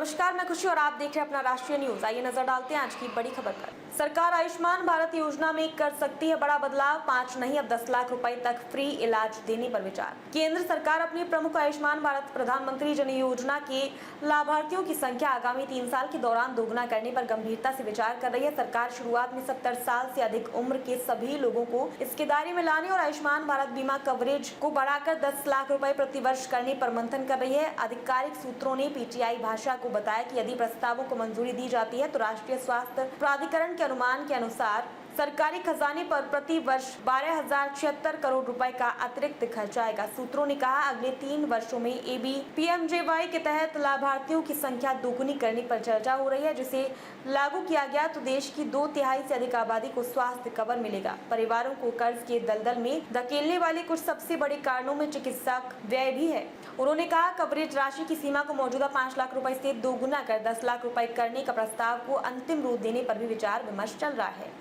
नमस्कार, मैं खुशी और आप देख रहे हैं अपना राष्ट्रीय न्यूज। आइए नजर डालते हैं आज की बड़ी खबर पर। सरकार आयुष्मान भारत योजना में कर सकती है बड़ा बदलाव, 5 नहीं अब 10 लाख रुपए तक फ्री इलाज देने पर विचार। केंद्र सरकार अपनी प्रमुख आयुष्मान भारत प्रधानमंत्री जन योजना के लाभार्थियों की संख्या आगामी 3 साल के दौरान दोगुना करने पर गंभीरता से विचार कर रही है। सरकार शुरुआत में 70 साल से अधिक उम्र के सभी लोगों को इसके दायरे में लाने और आयुष्मान भारत बीमा कवरेज को बढ़ाकर 10 लाख रुपए प्रति वर्ष करने पर मंथन कर रही है। आधिकारिक सूत्रों ने पीटीआई भाषा को बताया कि यदि प्रस्तावों को मंजूरी दी जाती है तो राष्ट्रीय स्वास्थ्य प्राधिकरण के अनुमान के अनुसार सरकारी खजाने पर प्रति वर्ष 12,076 करोड़ रुपए का अतिरिक्त खर्च आएगा। सूत्रों ने कहा अगले 3 वर्षों में एबी पीएमजेवाई के तहत लाभार्थियों की संख्या दोगुनी करने पर चर्चा हो रही है। जिसे लागू किया गया तो देश की 2/3 से अधिक आबादी को स्वास्थ्य कवर मिलेगा। परिवारों को कर्ज के दलदल में धकेलने वाले कुछ सबसे बड़े कारणों में चिकित्सक व्यय भी है। उन्होंने कहा कवरेज राशि की सीमा को मौजूदा 5 लाख रुपए से दोगुना कर 10 लाख रुपए करने का प्रस्ताव को अंतिम रूप देने पर भी विचार विमर्श चल रहा है।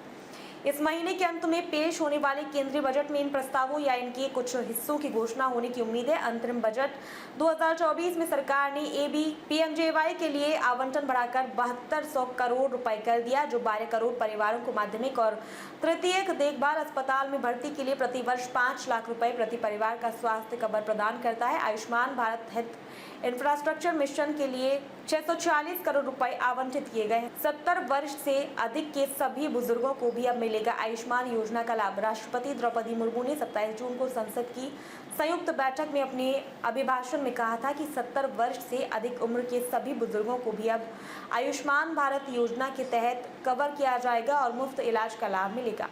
इस महीने के अंत में पेश होने वाले केंद्रीय बजट में इन प्रस्तावों या इनके कुछ हिस्सों की घोषणा होने की उम्मीद है। अंतरिम बजट 2024 में सरकार ने एबी पीएमजेवाई के लिए आवंटन बढ़ाकर 7200 करोड़ रुपए कर दिया, जो 12 करोड़ परिवारों को माध्यमिक और तृतीयक देखभाल अस्पताल में भर्ती के लिए प्रति वर्ष 5 लाख रुपए प्रति परिवार का स्वास्थ्य कवर प्रदान करता है। Ayushman Bharat health infrastructure mission के लिए 640 करोड़ रुपए आवंटित किए गए हैं। 70 वर्ष से अधिक के सभी बुजुर्गों को भी अब मिलेगा आयुष्मान योजना का लाभ। राष्ट्रपति द्रौपदी मुर्मू ने 27 जून को संसद की संयुक्त बैठक में अपने अभिभाषण में कहा था कि 70 वर्ष से अधिक उम्र के सभी बुजुर्गों को भी अब आयुष्मान भारत योजना के तहत कवर किया जाएगा और मुफ्त इलाज का लाभ मिलेगा।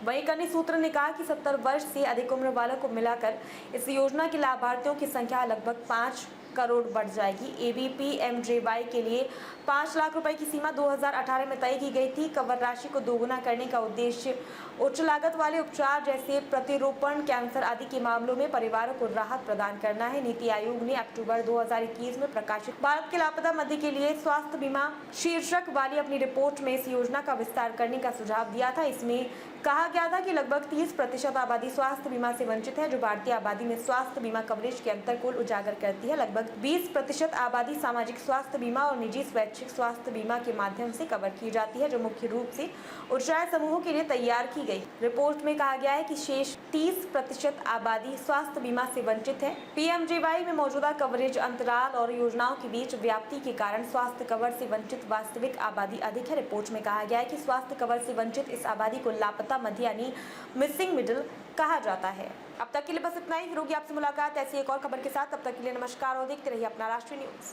वहीं कई सूत्र ने कहा कि 70 वर्ष से अधिक उम्र वालों को मिलाकर इस योजना के लाभार्थियों की संख्या लगभग 5 करोड़ बढ़ जाएगी। एबीपीएमजेवाई के लिए 5 लाख रुपए की सीमा 2018 में तय की गई थी। कवर राशि को दोगुना करने का उद्देश्य उच्च लागत वाले उपचार जैसे प्रतिरोपण, कैंसर आदि के मामलों में परिवारों को राहत प्रदान करना है। नीति आयोग ने अक्टूबर 2021 में प्रकाशित भारत के लापता मध्य के लिए स्वास्थ्य बीमा शीर्षक वाली अपनी रिपोर्ट में इस योजना का विस्तार करने का सुझाव दिया था। इसमें कहा गया था कि लगभग 30% आबादी स्वास्थ्य बीमा से वंचित है, जो भारतीय आबादी में स्वास्थ्य बीमा कवरेज के अंतर को उजागर करती है। लगभग 20% आबादी सामाजिक स्वास्थ्य बीमा और निजी स्वैच्छिक स्वास्थ्य बीमा के माध्यम से कवर की जाती है, जो मुख्य रूप से उच्चाय समूहों के लिए तैयार की गई। रिपोर्ट में कहा गया है कि शेष 30% आबादी स्वास्थ्य बीमा से वंचित है। पीएमजेवाई में मौजूदा कवरेज अंतराल और योजनाओं के बीच व्याप्ति के कारण स्वास्थ्य कवर से वंचित वास्तविक आबादी अधिक है। रिपोर्ट में कहा गया है कि स्वास्थ्य कवर से वंचित इस आबादी को लापता मध्य यानी मिसिंग मिडिल कहा जाता है। अब तक के लिए बस इतना ही। फिर होगी आपसे मुलाकात ऐसी एक और खबर के साथ। तब तक के लिए नमस्कार और देखते रहिए अपना राष्ट्रीय न्यूज।